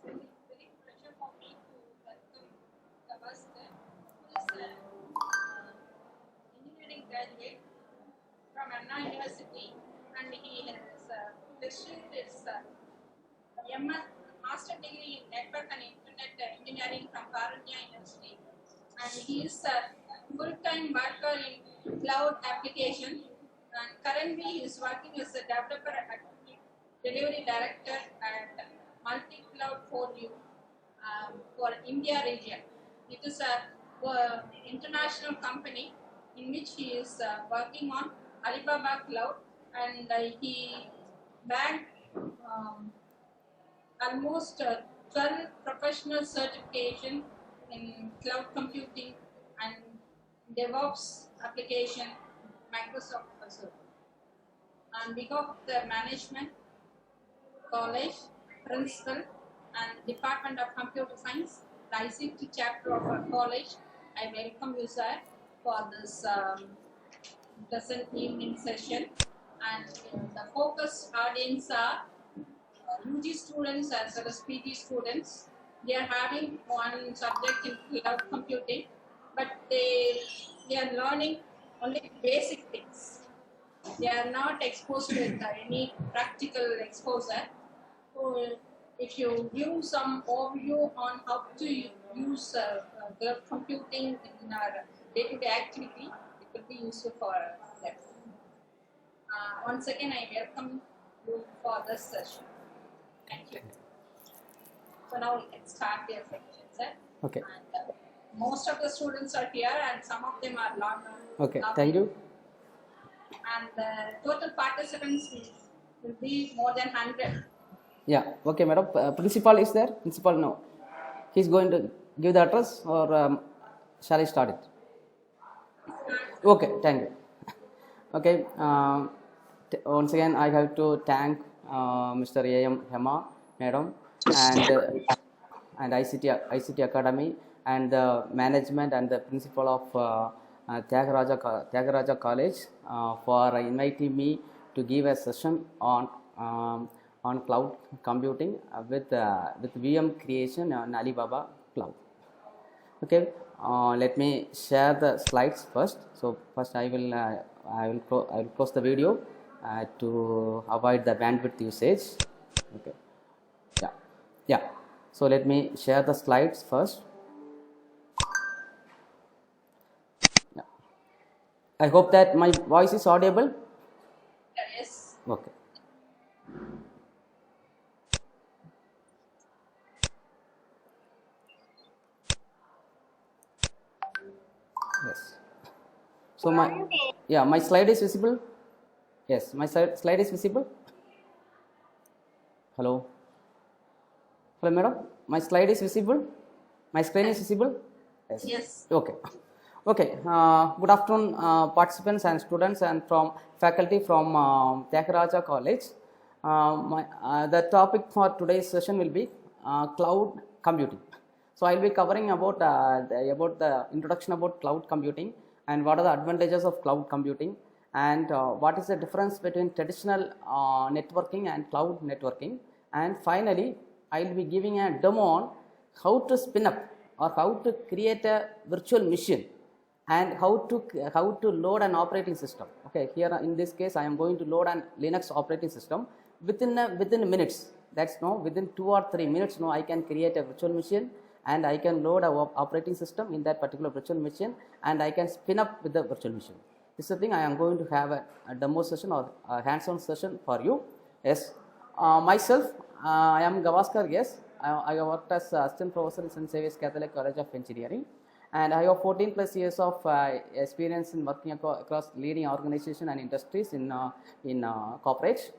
very pleasure for me to welcome Gavaskar, who is an engineering graduate from Anna University, and he has pursued his MS Master degree in Network and Internet Engineering from Karunya University, and he is a full-time worker in cloud application. And currently, he is working as a developer and delivery director at multi-cloud for you for India region. It is a international company in which he is working on Alibaba cloud, and he bagged almost 12 professional certification in cloud computing and DevOps application, Microsoft Azure. On behalf of the management, college, principal, and Department of Computer Science, the ICT chapter of our college, I welcome you, sir, for this present evening session. And the focus audience are UG students as well as PG students. They are having one subject in cloud computing, but they are learning only basic things. They are not exposed with any practical exposure. So if you give some overview on how to use cloud computing in our day-to-day activity, it will be useful for them. Once again, I welcome you for this session. Thank you. So now we can start their section, sir. Okay. And, most of the students are here, and some of them are not. Okay. Thank you. And the total participants will be more than 100. Yeah. Okay, madam. Principal is there? Principal, no. He's going to give the address, or shall I start it? Okay. Thank you. Okay. Once again, I have to thank Mr. A.M. Hema, madam, and ICT Academy, and the management and the principal of Tyagaraja College for inviting me to give a session on cloud computing with VM creation on Alibaba cloud. Okay, let me share the slides first. So first I will close the video to avoid the bandwidth usage. Okay, yeah. So let me share the slides first. Yeah. I hope that my voice is audible. Yes. Okay. Yes. So my slide is visible. Yes, my slide is visible. Hello, madam. My slide is visible. My screen is visible. Yes. Okay. Good afternoon, participants and students, and from faculty from Tyagaraja College. The topic for today's session will be cloud computing. So I will be covering about the introduction about cloud computing, and what are the advantages of cloud computing, and what is the difference between traditional networking and cloud networking, and finally I will be giving a demo on how to spin up or how to create a virtual machine, and how to load an operating system. Okay, here in this case I am going to load an Linux operating system within minutes. That's within 2 or 3 minutes. I can create a virtual machine, and I can load a operating system in that particular virtual machine, and I can spin up with the virtual machine. This is the thing I am going to have a demo session or a hands-on session for you. Yes, myself, I am Gavaskar. Yes, I worked as assistant professor in St. Xavier's Catholic College of Engineering, and I have 14 plus years of experience in working across leading organizations and industries in corporate.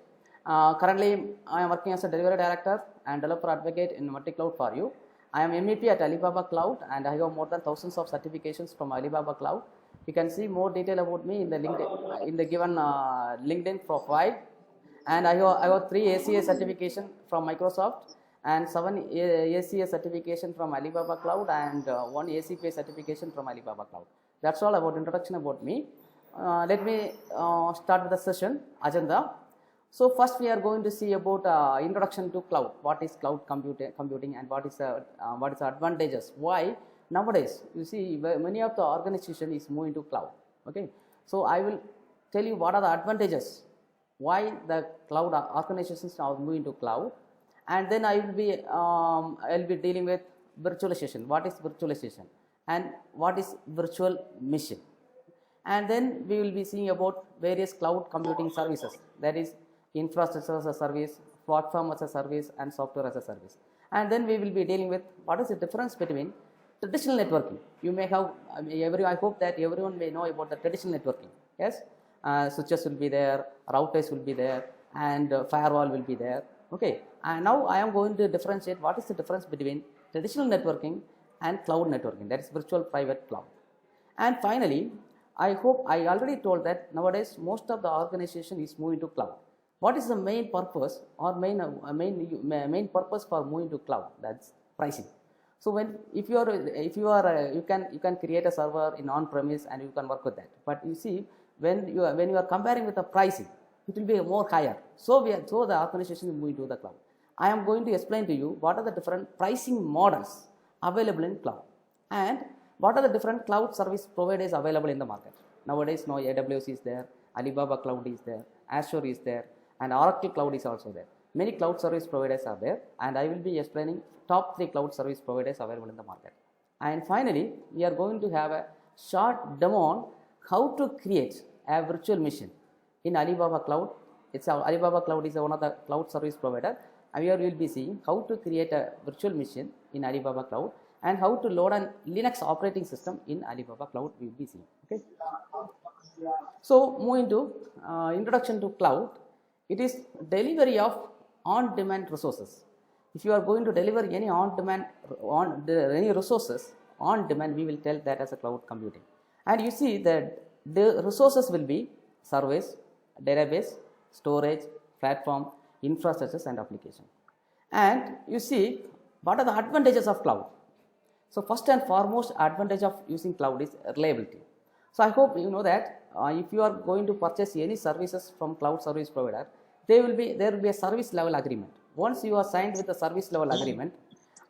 Currently, I am working as a delivery director and developer advocate in multi-cloud for you. I am MEP at Alibaba Cloud, and I have more than thousands of certifications from Alibaba Cloud. You can see more detail about me in the given LinkedIn profile. And I have 3 ACA certification from Microsoft, and 7 ACA certification from Alibaba Cloud, and 1 ACPA certification from Alibaba Cloud. That's all about introduction about me. Let me start with the session agenda. So first we are going to see about introduction to cloud. What is cloud computing and what is the advantages? Why nowadays you see many of the organization is moving to cloud. Okay, so I will tell you what are the advantages. Why the cloud organizations are moving to cloud, and then I will be dealing with virtualization. What is virtualization and what is virtual machine? And then we will be seeing about various cloud computing services, that is infrastructure as a service, platform as a service, and software as a service. And then we will be dealing with what is the difference between traditional networking. You may have I hope that everyone may know about the traditional networking. Yes, switches will be there, routers will be there, and firewall will be there. Okay, and now I am going to differentiate what is the difference between traditional networking and cloud networking, that is virtual private cloud. And finally, I hope I already told that nowadays most of the organization is moving to cloud. What is the main purpose or main purpose for moving to cloud? That's pricing. So when if you are you can create a server in on-premise and you can work with that. But you see when you are comparing with the pricing, it will be more higher. So the organization is moving to the cloud. I am going to explain to you what are the different pricing models available in cloud and what are the different cloud service providers available in the market. Nowadays, now AWS is there, Alibaba Cloud is there, Azure is there, and Oracle Cloud is also there. Many cloud service providers are there, and I will be explaining top 3 cloud service providers available in the market. And finally, we are going to have a short demo on how to create a virtual machine in Alibaba Cloud. Alibaba Cloud is one of the cloud service provider, and here we will be seeing how to create a virtual machine in Alibaba Cloud and how to load an Linux operating system in Alibaba Cloud we will be seeing. Okay. So moving to introduction to cloud, it is delivery of on-demand resources. If you are going to deliver any any resources on demand, we will tell that as a cloud computing. And you see that the resources will be service, database, storage, platform, infrastructures, and application. And you see what are the advantages of cloud. So first and foremost advantage of using cloud is reliability. So I hope you know that if you are going to purchase any services from cloud service provider, there will be a service level agreement. Once you are signed with a service level agreement,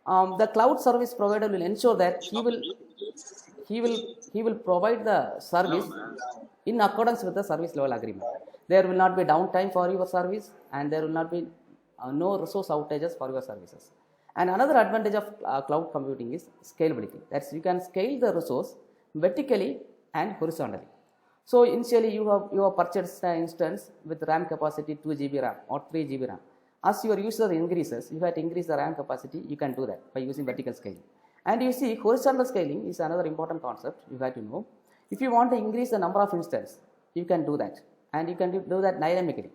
the cloud service provider will ensure that he will provide the service in accordance with the service level agreement. There will not be downtime for your service, and there will not be no resource outages for your services. And another advantage of cloud computing is scalability. That's you can scale the resource vertically and horizontally. So initially you have purchased an instance with RAM capacity 2 GB RAM or 3 GB RAM. As your user increases, you have to increase the RAM capacity. You can do that by using vertical scaling. And you see horizontal scaling is another important concept you have to know. If you want to increase the number of instances, you can do that, and you can do that dynamically.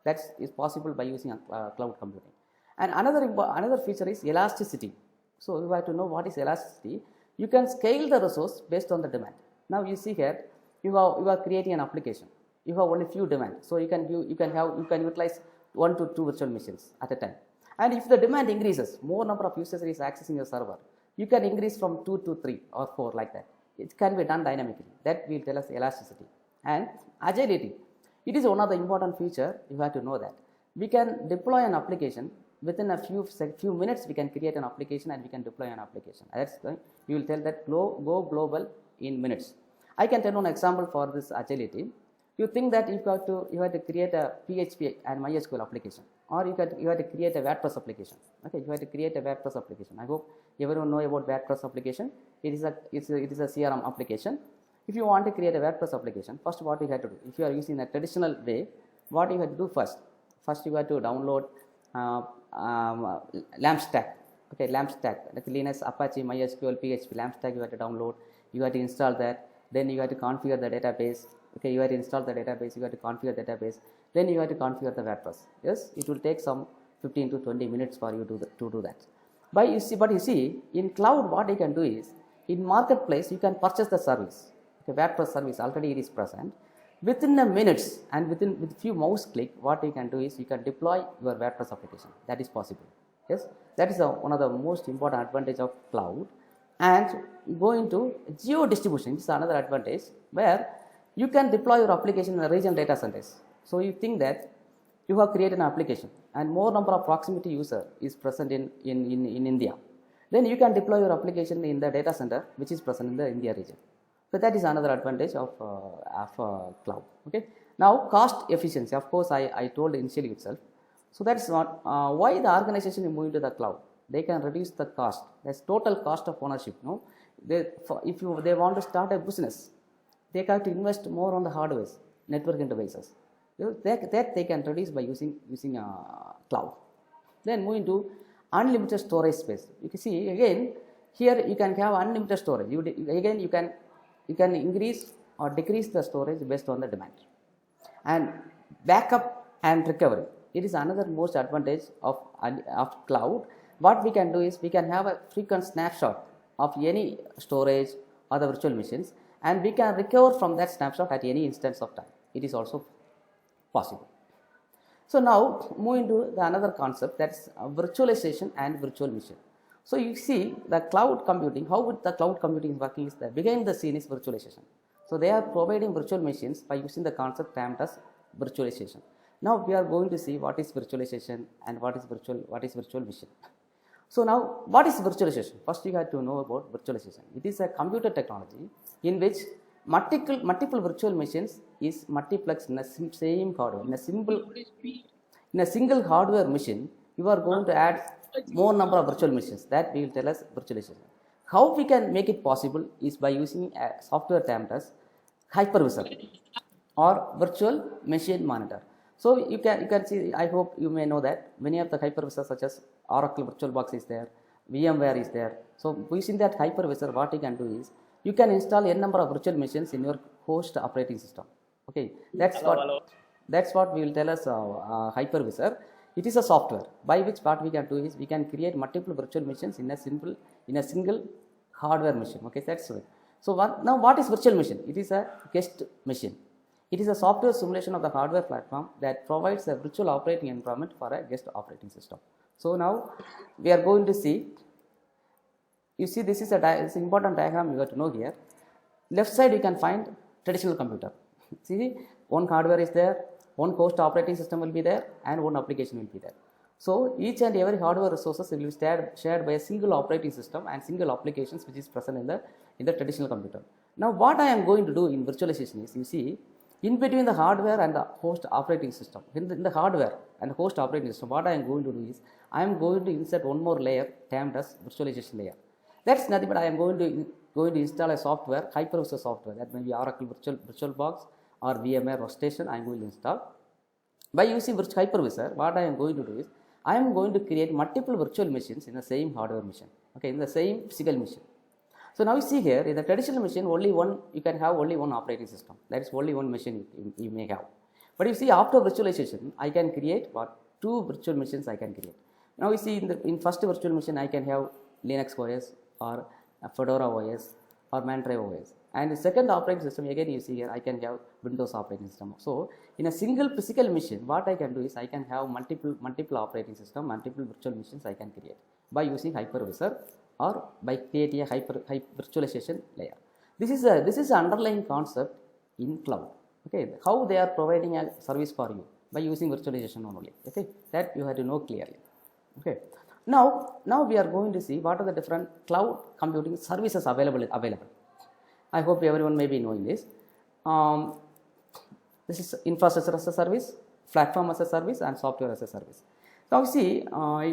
That is possible by using cloud computing. And another feature is elasticity. So you have to know what is elasticity. You can scale the resource based on the demand. Now you see here, you are creating an application. You have only few demands, so you can utilize 1 to 2 virtual machines at a time. And if the demand increases, more number of users is accessing your server, you can increase from 2 to 3 or 4 like that. It can be done dynamically. That will tell us elasticity. And agility. It is one of the important feature. You have to know that we can deploy an application within a few minutes. We can create an application and we can deploy an application. That's we will tell that go global in minutes. I can tell one example for this agility. You think that you have to create a PHP and MySQL application, or you have to create a WordPress application. Okay, you have to create a WordPress application. I hope everyone know about WordPress application. It is a CRM application. If you want to create a WordPress application, first what you have to do, if you are using a traditional way, what you have to do first you have to download LAMP stack. Okay, LAMP stack, like Linux, Apache, MySQL, PHP, LAMP stack you have to download. You have to install that. Then you have to configure the database. Okay, you have to install the database. You have to configure the database. Then you have to configure the WordPress. Yes, it will take some 15 to 20 minutes for you to do that. But you see, in cloud, what you can do is, in marketplace, you can purchase the service. Okay, WordPress service already it is present. Within a minutes and with few mouse click, what you can do is you can deploy your WordPress application. That is possible. Yes, that is one of the most important advantage of cloud. And going to geo distribution, this is another advantage where you can deploy your application in the regional data centers. So you think that you have created an application and more number of proximity user is present in India, then you can deploy your application in the data center which is present in the India region. So that is another advantage of cloud. Okay. Now cost efficiency, of course I told initially itself. So that's not why the organization is moving to the cloud. They can reduce the cost. That's total cost of ownership. No, if they want to start a business, they have to invest more on the hardware, network interfaces. That they can reduce by using cloud. Then moving to unlimited storage space. You can see again here you can have unlimited storage. You can increase or decrease the storage based on the demand. And backup and recovery. It is another most advantage of cloud. What we can do is we can have a frequent snapshot of any storage or the virtual machines, and we can recover from that snapshot at any instance of time. It is also possible. So now moving to the another concept, that is virtualization and virtual machine. So you see the cloud computing, how the cloud computing is working is that behind the scene is virtualization. So they are providing virtual machines by using the concept termed as virtualization. Now we are going to see what is virtualization and what is virtual machine. So now what is virtualization? First you have to know about virtualization. It is a computer technology in which multiple virtual machines is multiplexed in a same hardware. In a single hardware machine, you are going to add more number of virtual machines. That we will tell as virtualization. How we can make it possible is by using a software termed as hypervisor or virtual machine monitor. So you can see, I hope you may know that many of the hypervisors such as Oracle VirtualBox is there, VMware is there. So using that hypervisor, what you can do is you can install n number of virtual machines in your host operating system. Okay, that's what we will tell as hypervisor. It is a software by which what we can do is we can create multiple virtual machines in a single hardware machine. Okay, that's right. So now what is virtual machine? It is a guest machine. It is a software simulation of the hardware platform that provides a virtual operating environment for a guest operating system. So now we are going to see. You see, this is it's important diagram you have to know here. Left side you can find traditional computer. See, one hardware is there, one host operating system will be there, and one application will be there. So each and every hardware resources will be shared by a single operating system and single applications which is present in the traditional computer. Now what I am going to do in virtualization is, you see, in between the hardware and the host operating system, in the hardware and the host operating system, what I am going to do is I am going to insert one more layer termed as virtualization layer. That's nothing but I am going to install a software, hypervisor software, that may be Oracle VirtualBox or VMware workstation. I am going to install. By using hypervisor, what I am going to do is I am going to create multiple virtual machines in the same hardware machine. Okay, in the same physical machine. So now you see here, in the traditional machine, you can have only one operating system. That is only one machine you may have. But you see, after virtualization, I can create two virtual machines I can create. Now you see, in first virtual machine, I can have Linux OS or Fedora OS or Mantra OS. And the second operating system, again you see here, I can have Windows operating system. So in a single physical machine, what I can do is I can have multiple operating system, multiple virtual machines I can create by using hypervisor or by creating a virtualization layer. This is the underlying concept in cloud. Okay, how they are providing a service for you by using virtualization only. Okay, that you have to know clearly. Okay, now we are going to see what are the different cloud computing services available. I hope everyone may be knowing this. This is infrastructure as a service, platform as a service, and software as a service. Now you see,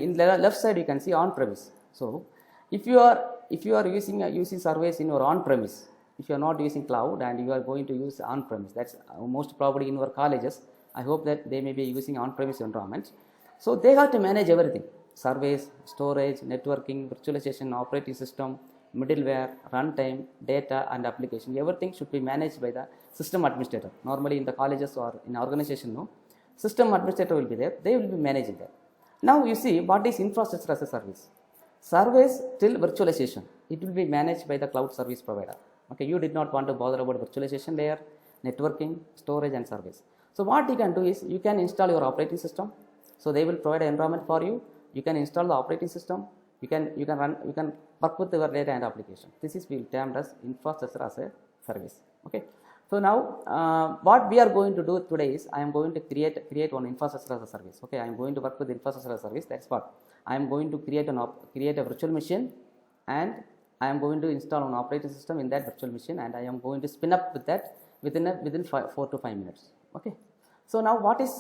in the left side you can see on-premise. So if you are using service in your on-premise, if you are not using cloud and you are going to use on-premise, that's most probably in your colleges. I hope that they may be using on-premise environments. So they have to manage everything: service, storage, networking, virtualization, operating system, middleware, runtime, data, and application. Everything should be managed by the system administrator. Normally in the colleges or in organization, no, system administrator will be there. They will be managing that. Now you see, what is infrastructure as a service? Service till virtualization, it will be managed by the cloud service provider. Okay, you did not want to bother about virtualization layer, networking, storage, and service. So what you can do is you can install your operating system. So they will provide an environment for you. You can install the operating system. You can work with your data and application. This is termed as infrastructure as a service. Okay. So now what we are going to do today is I am going to create one infrastructure as a service. Okay, I am going to work with infrastructure as a service. That's what I am going to create a virtual machine, and I am going to install an operating system in that virtual machine, and I am going to spin up with that within 4 to 5 minutes. Okay. So now what is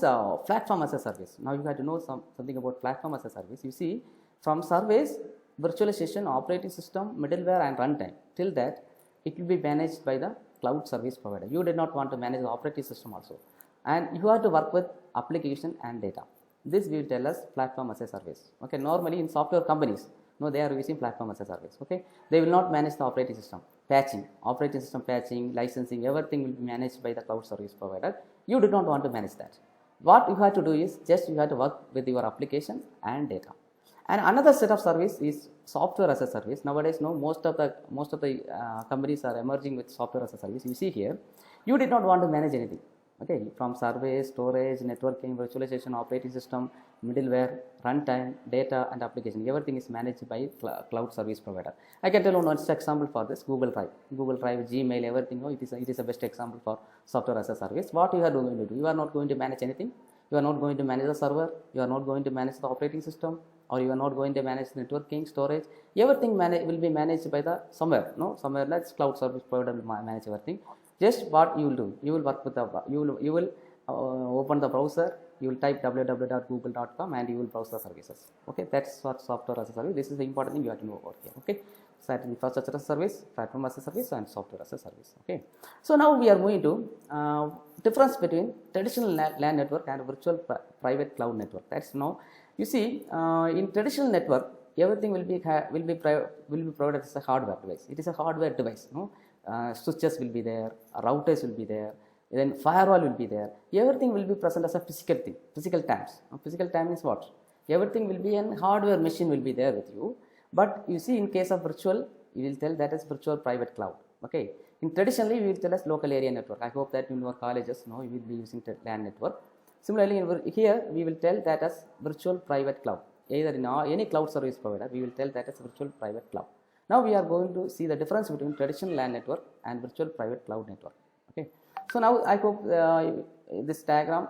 platform as a service? Now you have to know something about platform as a service. You see, from service, virtualization, operating system, middleware and runtime, till that it will be managed by the cloud service provider. You did not want to manage the operating system also, and you have to work with application and data. This will tell us platform as a service. Okay, normally in software companies, no, they are using platform as a service. Okay, they will not manage the operating system, operating system patching, licensing, everything will be managed by the cloud service provider. You do not want to manage that. What you have to do is just you have to work with your application and data. And another set of service is software as a service. Nowadays, no, most of the companies are emerging with software as a service. You see here, you did not want to manage anything. Okay, from service, storage, networking, virtualization, operating system, middleware, runtime, data and application, everything is managed by cloud service provider. I can tell you one example for this: Google Drive, Gmail, everything. No, it is a best example for software as a service. What you are going to do? You are not going to manage anything. You are not going to manage the server. You are not going to manage the operating system, or you are not going to manage networking, storage. Everything will be managed by the somewhere. No, somewhere that's cloud service provider will manage everything. Just what you will do, you will work with the you will open the browser, you will type www.google.com and you will browse the services. Okay, that's what software as a service. This is the important thing you have to know about here. Okay, so infrastructure as a service, platform as a service and software as a service. Okay, so now we are going to difference between traditional LAN network and virtual private cloud network. That's now you see, in traditional network everything will be provided as a hardware device. It is a hardware device. No, switches will be there, routers will be there, then firewall will be there. Everything will be present as a physical thing, physical times. Physical time is what? Everything will be an hardware machine will be there with you. But you see, in case of virtual, you will tell that is virtual private cloud. Okay, in traditionally we will tell as local area network. I hope that in your colleges, no, you will be using LAN network. Similarly, here we will tell that as virtual private cloud. Either in any cloud service provider, we will tell that as virtual private cloud. Now we are going to see the difference between traditional LAN network and virtual private cloud network. Okay, so now I hope this diagram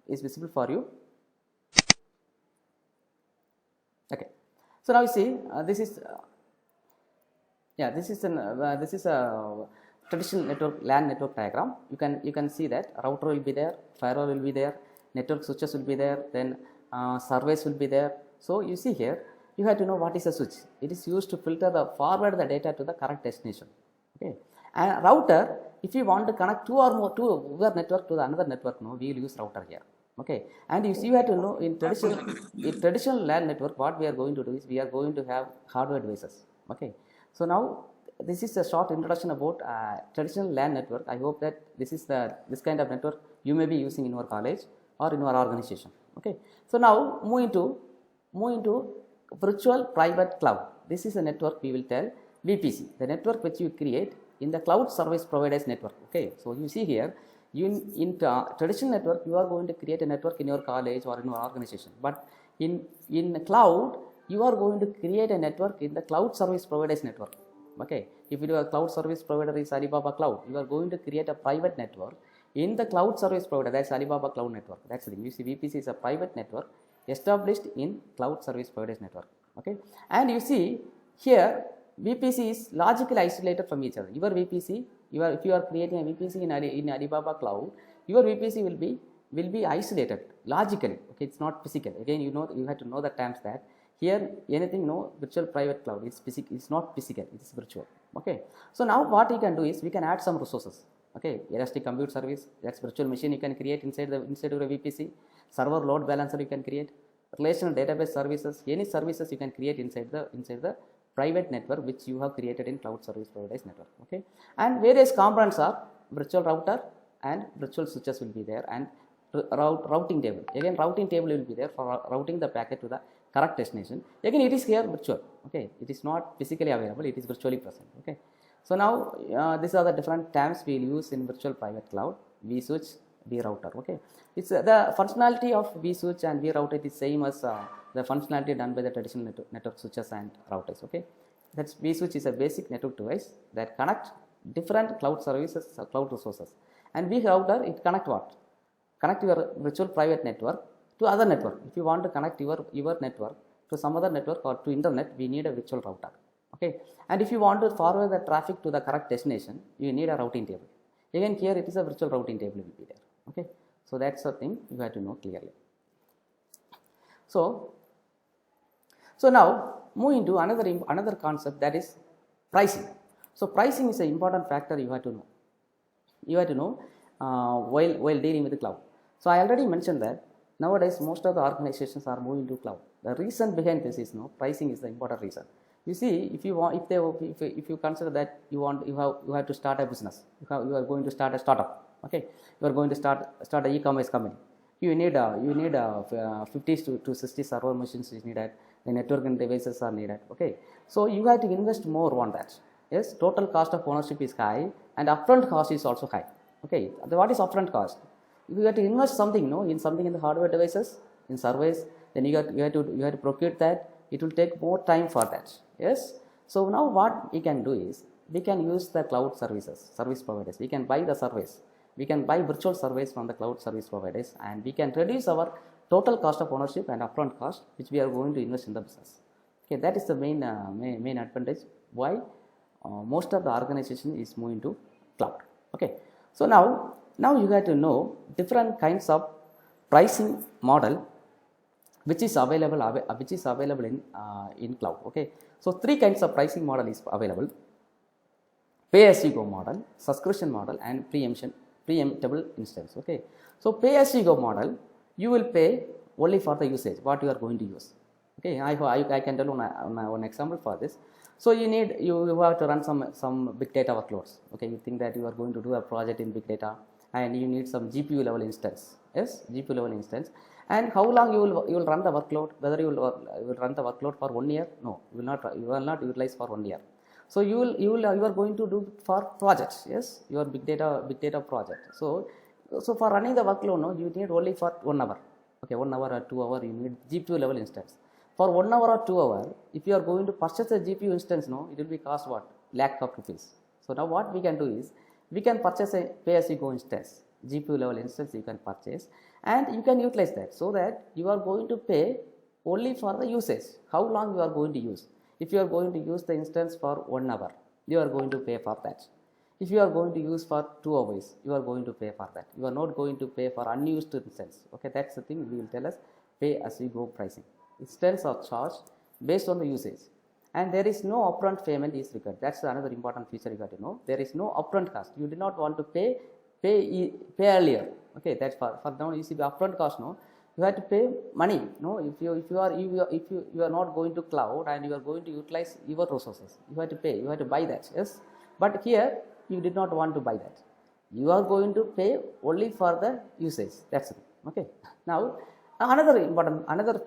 is visible for you. Okay, so now you see, this is a traditional network LAN network diagram. You can see that router will be there, firewall will be there, network switches will be there, then service will be there. So you see here, you have to know what is a switch. It is used to forward the data to the correct destination. Okay, and router, if you want to connect two network to the another network, no, we will use router here. Okay, and you have to know in traditional LAN network, what we are going to do is we are going to have hardware devices. Okay, so now this is a short introduction about traditional LAN network. I hope that this kind of network you may be using in your college or in your organization. Okay, so now move into virtual private cloud. This is a network we will tell VPC, the network which you create in the cloud service providers network. Okay, so you see here, in traditional network you are going to create a network in your college or in your organization, but in cloud you are going to create a network in the cloud service providers network. Okay, if your cloud service provider is Alibaba Cloud, you are going to create a private network in the cloud service provider, that's Alibaba Cloud network. That's the thing. You see, VPC is a private network established in cloud service providers network. Okay, and you see here, VPC is logically isolated from each other. Your VPC, if you are creating a VPC in Alibaba Cloud, your VPC will be isolated logically. Okay, it's not physical. Again, you have to know the terms that here anything, no, virtual private cloud, it's not physical, it is virtual. Okay, so now what we can do is we can add some resources. Okay, elastic compute service, that's virtual machine you can create inside your VPC. Server load balancer you can create, relational database services, any services you can create inside the private network which you have created in cloud service providers network. Okay, and various components are virtual router and virtual switches will be there, and routing table. Again, routing table will be there for routing the packet to the correct destination. Again, it is here virtual. Okay, it is not physically available, it is virtually present. Okay, so now these are the different terms we will use in virtual private cloud: vSwitch, vRouter. Okay, it's the functionality of vSwitch and vRouter is same as the functionality done by the traditional network switches and routers. Okay, that's vSwitch is a basic network device that connect different cloud services, cloud resources. And we router, it connect what? Connect your virtual private network to other network. If you want to connect your network to some other network or to internet, we need a virtual router. Okay. And if you want to forward the traffic to the correct destination, you need a routing table. Again, here it is a virtual routing table will be there. Okay. So that's the thing you have to know clearly. So now move into another concept, that is pricing. So pricing is an important factor you have to know. You have to know while dealing with the cloud. So I already mentioned that nowadays most of the organizations are moving to cloud. The reason behind this is pricing is the important reason. You see, if you consider that you have to start a business, you are going to start a startup. Okay, you are going to start an e-commerce company. You need 50 to 60 server machines is needed. The networking devices are needed. Okay, so you have to invest more on that. Yes, total cost of ownership is high and upfront cost is also high. Okay, what is upfront cost? You have to invest something, in something in the hardware devices, in servers. Then you have to procure that. It will take more time for that. Yes. So now what we can do is we can use the cloud service providers. We can buy the service. We can buy virtual servers from the cloud service providers, and we can reduce our total cost of ownership and upfront cost, which we are going to invest in the business. Okay, that is the main advantage why most of the organization is moving to cloud. Okay, so now you have to know different kinds of pricing model which is available in cloud. Okay, so three kinds of pricing model is available: pay as you go model, subscription model, and preemptible instance. Okay, so pay as you go model, you will pay only for the usage what you are going to use. Okay, I can tell one example for this. So you have to run some big data workloads. Okay, you think that you are going to do a project in big data, and you need some GPU level instance. Yes, GPU level instance. And how long you will run the workload? Whether you will run the workload for 1 year? No, you will not utilize for 1 year. So you are going to do for projects. Yes, your big data project. So for running the workload, you need only for 1 hour. Okay, 1 hour or 2 hour you need GPU level instance. For 1 hour or 2 hour, if you are going to purchase a GPU instance, it will be cost what? Lakh of rupees. So now what we can do is we can purchase a pay as you go instance. GPU level instance you can purchase, and you can utilize that, so that you are going to pay only for the usage. How long you are going to use? If you are going to use the instance for 1 hour, you are going to pay for that. If you are going to use for 2 hours, you are going to pay for that. You are not going to pay for unused instance. Okay, that's the thing we will tell us pay as you go pricing. Instance are charged based on the usage, and there is no upfront payment is required. That's another important feature you got to know. There is no upfront cost. You do not want to pay earlier. Okay, that's for now. You see the upfront cost. You have to pay money. If you are not going to cloud and you are going to utilize your resources, you have to pay. You have to buy that. Yes, but here you did not want to buy that. You are going to pay only for the usage. That's it. Okay. Now another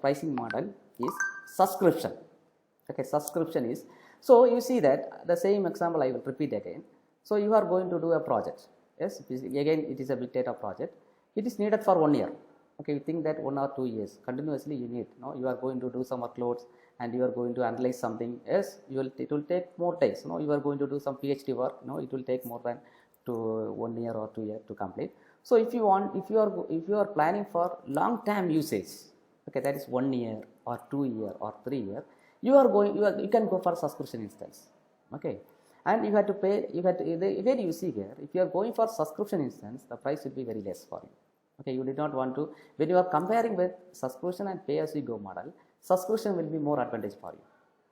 pricing model is subscription. Okay, subscription is, so you see that the same example I will repeat again. So you are going to do a project. Yes, again it is a big data project. It is needed for 1 year. Okay, you think that 1 or 2 years continuously you need. You are going to do some workloads and you are going to analyze something. Yes, it will take more days. You are going to do some PhD work. It will take more than 1 year or 2 years to complete. So if you are planning for long term usage, okay, that is 1 year or 2 year or 3 year, you can go for subscription instance. Okay, and you have to pay. Where you see here, if you are going for subscription instance, the price will be very less for you. Okay, you did not want to, when you are comparing with subscription and pay as you go model, subscription will be more advantage for you.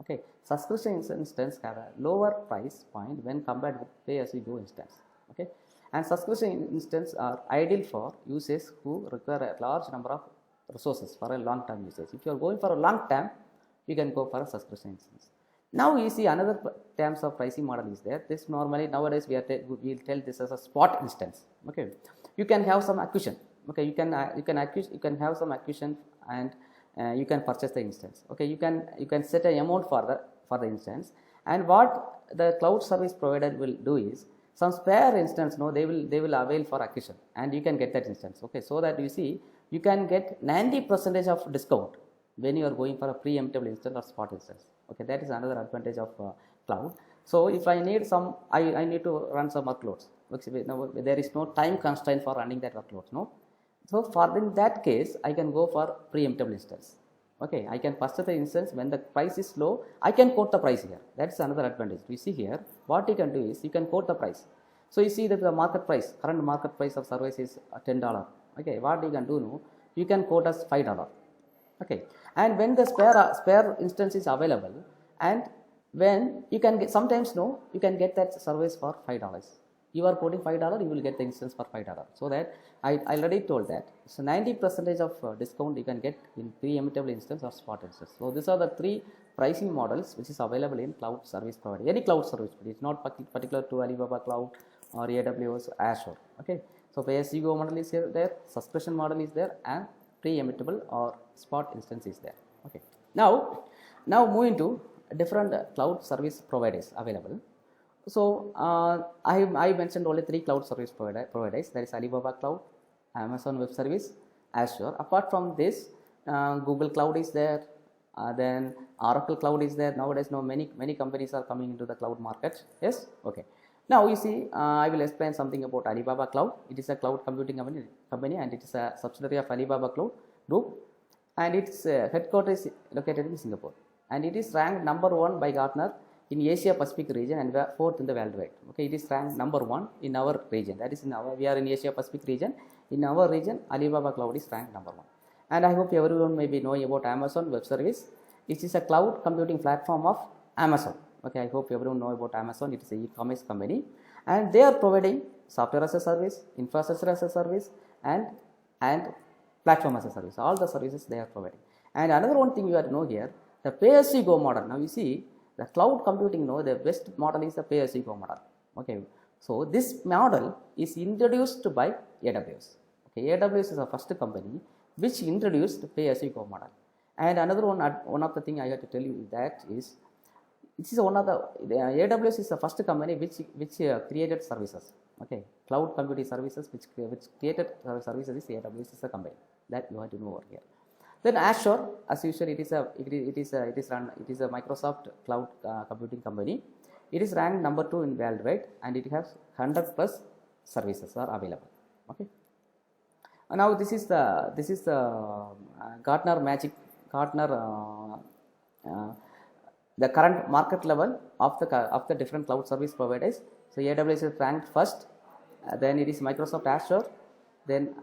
Okay, subscription instance have a lower price point when compared with pay as you go instance. Okay, and subscription instance are ideal for users who require a large number of resources for a long term usage. If you are going for a long term, you can go for a subscription instance. Now you see another terms of pricing model is there. This normally nowadays we will tell this as a spot instance. Okay, you can have some acquisition. Okay, you can have some acquisition, and you can purchase the instance. Okay, you can set an amount for the instance, and what the cloud service provider will do is some spare instance. They will avail for acquisition, and you can get that instance. Okay, so that you see you can get 90% of discount when you are going for a preemptible instance or spot instance. Okay, that is another advantage of cloud. So if I need some, I need to run some workloads. Now there is no time constraint for running that workloads. No. So for in that case, I can go for preemptible instance. Okay, I can purchase the instance when the price is low. I can quote the price here. That's another advantage. We see here what you can do is you can quote the price. So you see that the market price, current market price of service is $10. Okay, what you can do now? You can quote as $5. Okay, and when the spare instance is available, and when you can get, sometimes no, you can get that service for $5. You are quoting $5, you will get the instance for $5. So that I already told that. So 90% of discount you can get in preemptible instance or spot instance. So these are the three pricing models which is available in cloud service provider. Any cloud service provider. It's not particular to Alibaba Cloud or AWS or Azure. Okay. So pay-as-you-go model is here, there, subscription model is there, and pre-emittable or spot instance is there. Okay. Now moving to different cloud service providers available. So I mentioned only three cloud service providers. There is Alibaba Cloud, Amazon Web Service, Azure. Apart from this, Google Cloud is there. Then Oracle Cloud is there. Nowadays, many companies are coming into the cloud market. Yes. Okay. Now you see, I will explain something about Alibaba Cloud. It is a cloud computing company, and it is a subsidiary of Alibaba Cloud Group, and its headquarters is located in Singapore, and it is ranked number 1 by Gartner in Asia Pacific region and 4th in the worldwide. Okay, it is ranked number 1 in our region. That is we are in Asia Pacific region. In our region, Alibaba Cloud is ranked number 1. And I hope everyone may be knowing about Amazon Web Service. It is a cloud computing platform of Amazon. Okay, I hope everyone know about Amazon. It is a e-commerce company, and they are providing software as a service, infrastructure as a service, and platform as a service. All the services they are providing. And another one thing you have to know here, the pay-as-you-go model. Now you see the cloud computing. No, the best model is the pay-as-you-go model. Okay, so this model is introduced by AWS. Okay, AWS is the first company which introduced pay-as-you-go model. And another one of the thing I have to tell you that is, this is one of the AWS is the first company which created services. Okay, cloud computing services which created services is AWS is a company that you have to know over here. Then Azure, as usual, it is a Microsoft cloud computing company. It is ranked number 2 in worldwide, and it has 100 plus services are available. Okay. Now this is the Gartner the current market level of the different cloud service providers. So AWS is ranked first, then it is Microsoft Azure, then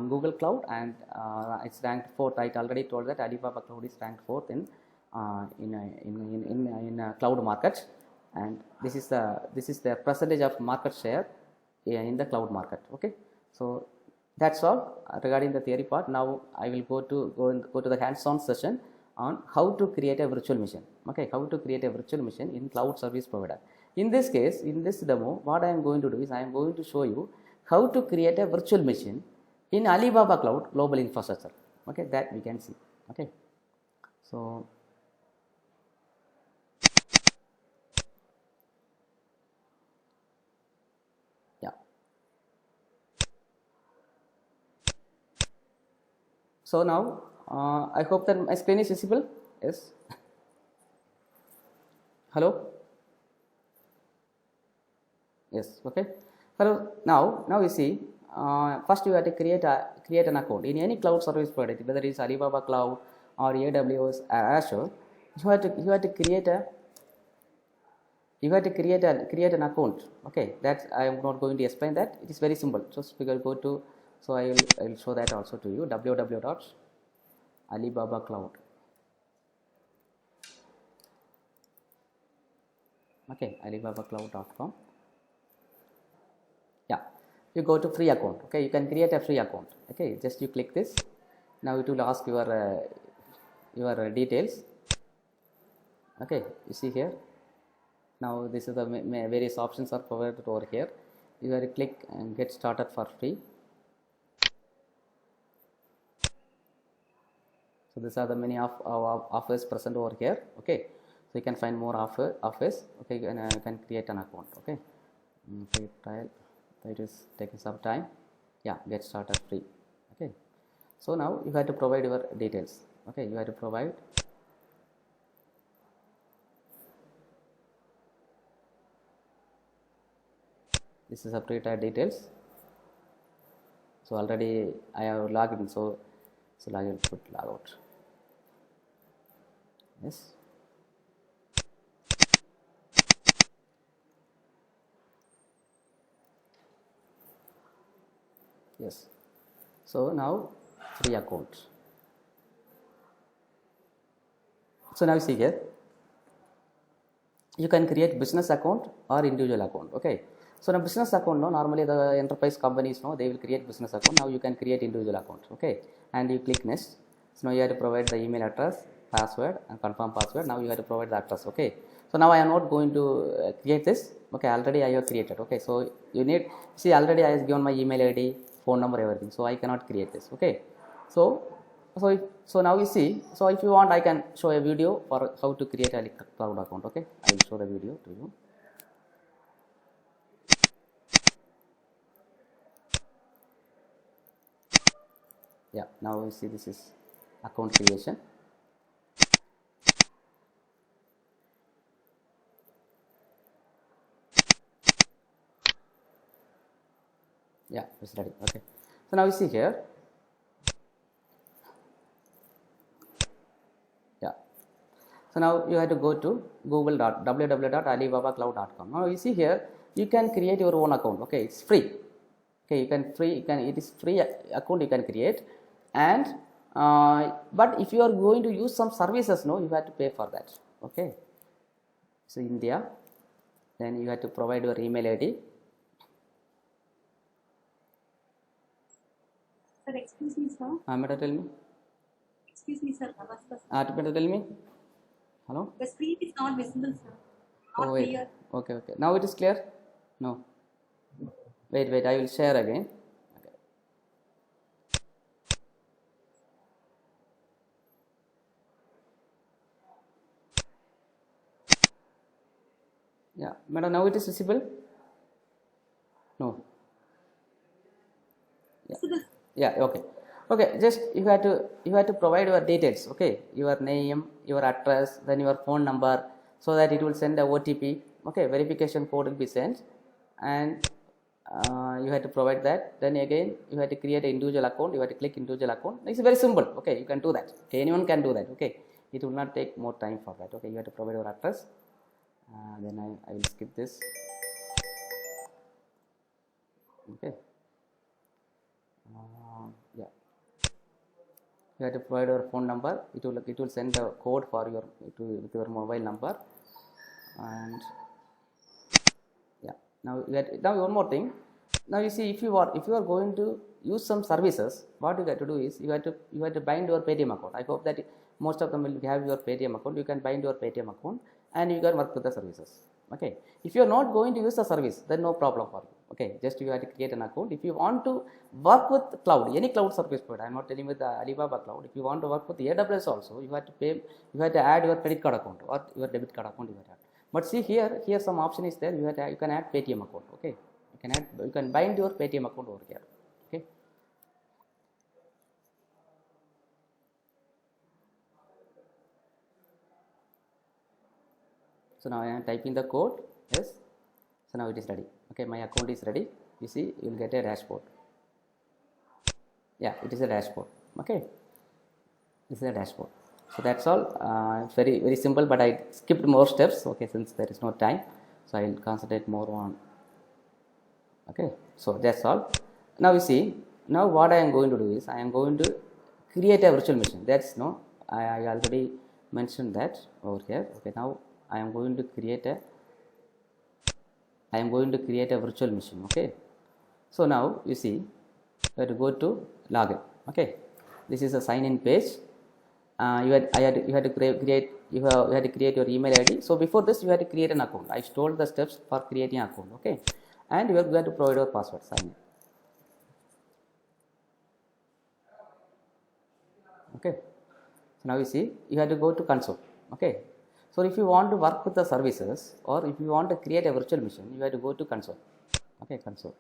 Google Cloud, and it's ranked 4th. I already told that Alibaba Cloud is ranked 4th in cloud market, and this is the percentage of market share in the cloud market. Okay, so that's all regarding the theory part. Now I will go to the hands-on session on how to create a virtual machine. Okay, how to create a virtual machine in cloud service provider. In this case, in this demo, what I am going to do is I am going to show you how to create a virtual machine in Alibaba Cloud global infrastructure. Okay, that we can see. Okay, so yeah. So now I hope that my screen is visible. Yes. Hello. Yes. Okay. Hello. Now you see. First, you have to create an account in any cloud service provider, whether it is Alibaba Cloud or AWS or Azure. You have to create an account. Okay, that I am not going to explain that. It is very simple. Just we will go to. So I will show that also to you. www.alibaba cloud. Okay, alibabacloud.com. Yeah, you go to free account. Okay, you can create a free account. Okay, just you click this. Now it will ask your details. Okay, you see here. Now this is the various options are provided over here. You have to click and get started for free. So these are the many offers present over here. Okay, so you can find more offers. Okay, and you can create an account. Okay, free trial. It is taking some time. Yeah, get started free. Okay, so now you have to provide your details. Okay, you have to provide this is separator details. So already I have logged in, so login, put logout. Yes. Yes. So now free account. So now see here, you can create business account or individual account. Okay. So now business account, no, normally the enterprise companies, no, they will create business account. Now you can create individual account. Okay. And you click next. So now you have to provide the email address, password, and confirm password. Now you have to provide the address. Okay. So now I am not going to create this. Okay. Already I have created. Okay. So you need, see, already I have given my email ID, phone number, everything. So I cannot create this. Okay. So now you see, so if you want, I can show a video for how to create a cloud account. Okay, I will show the video to you. Yeah, now you see this is account creation. Yeah, it's ready. Okay, so now you see here. Yeah, so now you have to go to www.alibabacloud.com. Now you see here, you can create your own account. Okay, it's free. Okay, it is free account you can create, and but if you are going to use some services, no, you have to pay for that. Okay, so India, then you have to provide your email ID. Sir, excuse me, sir. Madam, tell me. Excuse me, sir. Madam, tell me. Hello. The screen is not visible, sir. Not Oh wait. clear. Okay. Now it is clear. No. Wait. I will share again. Okay. Yeah, madam. Now it is visible. No. Yeah. Yeah. Okay. Just you have to provide your details. Okay. Your name, your address, then your phone number, so that it will send a OTP. Okay. Verification code will be sent, and you have to provide that. Then again, you have to create an individual account. You have to click individual account. It's very simple. Okay. You can do that. Okay. Anyone can do that. Okay. It will not take more time for that. Okay. You have to provide your address. Then I will skip this. Okay. Yeah, you have to provide your phone number. It will send the code for your with your mobile number. And yeah, now one more thing. Now you see, if you are going to use some services, what you have to do is you have to bind your Paytm account. I hope that most of them will have your Paytm account. You can bind your Paytm account and you can work with the services. Okay, if you are not going to use the service, then no problem for you. Okay, just you have to create an account. If you want to work with cloud, any cloud service provider, I am not telling with the Alibaba cloud. If you want to work with AWS also, you have to pay, you have to add your credit card account or your debit card account. You have to add. But see here some option is there. You can add Paytm account. Okay, you can bind your Paytm account over here. Okay. So now I am typing the code. Yes. So now it is ready. Okay, my account is ready. You see, you will get a dashboard. Yeah, it is a dashboard. Okay, this is a dashboard. So that's all. It's very simple, but I skipped more steps. Okay, since there is no time, so I will concentrate more on. Okay, so that's all. Now you see, now what I am going to do is I am going to create a virtual machine. That's no, I already mentioned that over here. Okay, now I am going to create a virtual machine. Okay, so now you see, you have to go to login. Okay, this is a sign in page. You had to create your email ID. So before this, you had to create an account. I told the steps for creating an account. Okay, and you have to provide your password. Sign in. Okay, so now you see, you have to go to console. Okay, so if you want to work with the services or if you want to create a virtual machine, you have to go to console. Okay, console.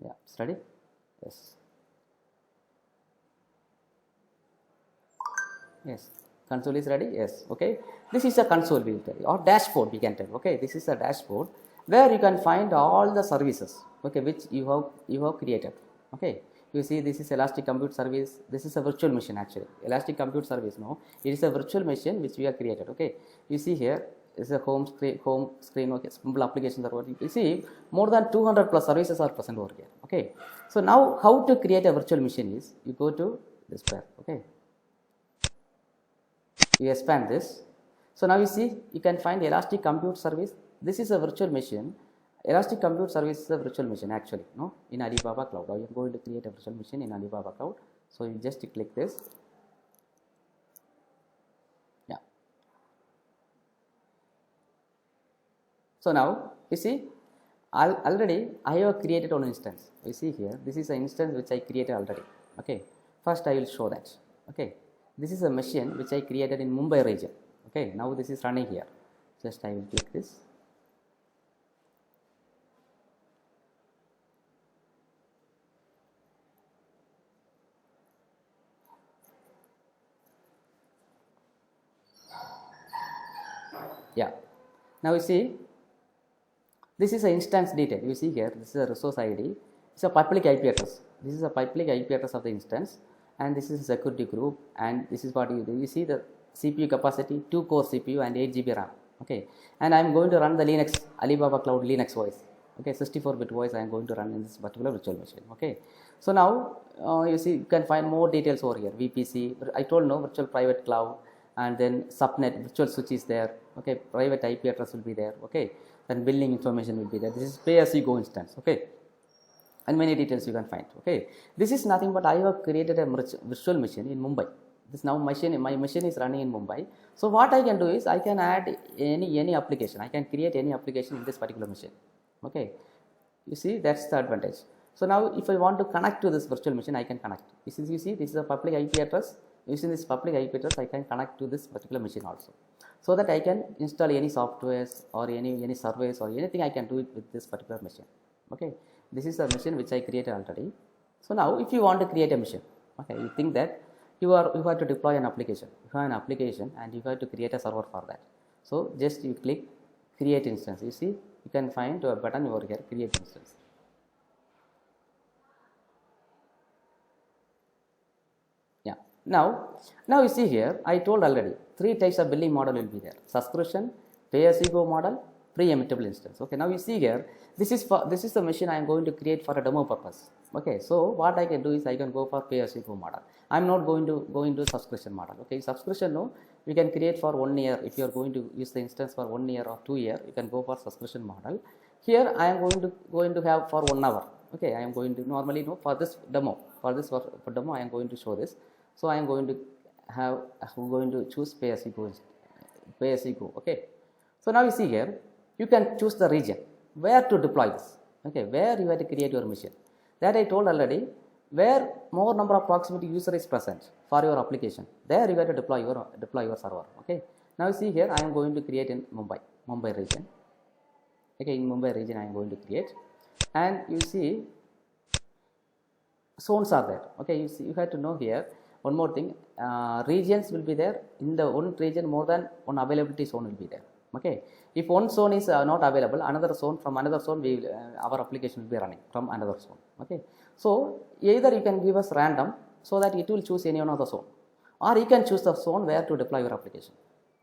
Yeah, study. Yes. Console is ready? Yes. Okay. This is a console we will tell you, or dashboard we can tell. Okay. This is a dashboard where you can find all the services. Okay, which you have created. Okay. You see, this is Elastic Compute Service. This is a virtual machine actually. Elastic Compute Service. No, it is a virtual machine which we have created. Okay. You see here is a home screen. Okay, simple applications are working. You see, more than 200 plus services are present over here. Okay. So now, how to create a virtual machine is you go to this pair. Okay. You expand this. So now you see, you can find Elastic Compute Service. This is a virtual machine. Elastic Compute Service is a virtual machine actually, no, in Alibaba Cloud. Now you are going to create a virtual machine in Alibaba Cloud. So you just click this. Yeah. So now you see, already I have created one instance. You see here, this is an instance which I created already. Okay. First I will show that. Okay. This is a machine which I created in Mumbai region. Okay. Now this is running here. Just I will click this. Yeah. Now you see, this is an instance detail. You see here, this is a resource ID. It's a public IP address. This is a public IP address of the instance, and this is a security group. And this is what you do. You see the CPU capacity, 2 core CPU and 8 GB RAM. Okay. And I am going to run the Linux Alibaba Cloud Linux OS. Okay, 64-bit voice I am going to run in this particular virtual machine. Okay. So now you see, you can find more details over here. VPC. I told no virtual private cloud. And then subnet virtual switch is there. Okay, private IP address will be there. Okay, then billing information will be there. This is pay as you go instance. Okay, and many details you can find. Okay, this is nothing but I have created a virtual machine in Mumbai. This now my machine is running in Mumbai. So what I can do is I can add any application. I can create any application in this particular machine. Okay, you see, that's the advantage. So now if I want to connect to this virtual machine, I can connect. You see, this is a public IP address. Using this public IP address, I can connect to this particular machine also, so that I can install any softwares or any surveys or anything I can do it with this particular machine. Okay, this is a machine which I created already. So now, if you want to create a machine, okay, you think that you have to deploy an application. You have an application and you have to create a server for that. So just you click create instance. You see, you can find a button over here, create instance. Now you see here, I told already 3 types of billing model will be there: subscription, pay as you go model, pre-emittable instance. Okay, now you see here, this is the machine I am going to create for a demo purpose. Okay, so what I can do is I can go for pay as you go model. I am not going to go into subscription model. Okay, subscription, no, we can create for 1 year. If you are going to use the instance for 1 year or 2 year, you can go for subscription model. Here I am going to have for 1 hour. Okay, I am going to normally, no, for this demo, for demo I am going to show this. So I am going to choose pay as you go. Okay. So now you see here, you can choose the region where to deploy this. Okay, where you have to create your machine. That I told already. Where more number of proximity user is present for your application, there you have to deploy your server. Okay. Now you see here, I am going to create in Mumbai region. Okay, in Mumbai region I am going to create, and you see zones are there. Okay, you see, you have to know here. One more thing, regions will be there. In the one region, more than one availability zone will be there. Okay, if one zone is not available, another zone from another zone, our application will be running from another zone. Okay, so either you can give us random so that it will choose any one of the zone, or you can choose the zone where to deploy your application.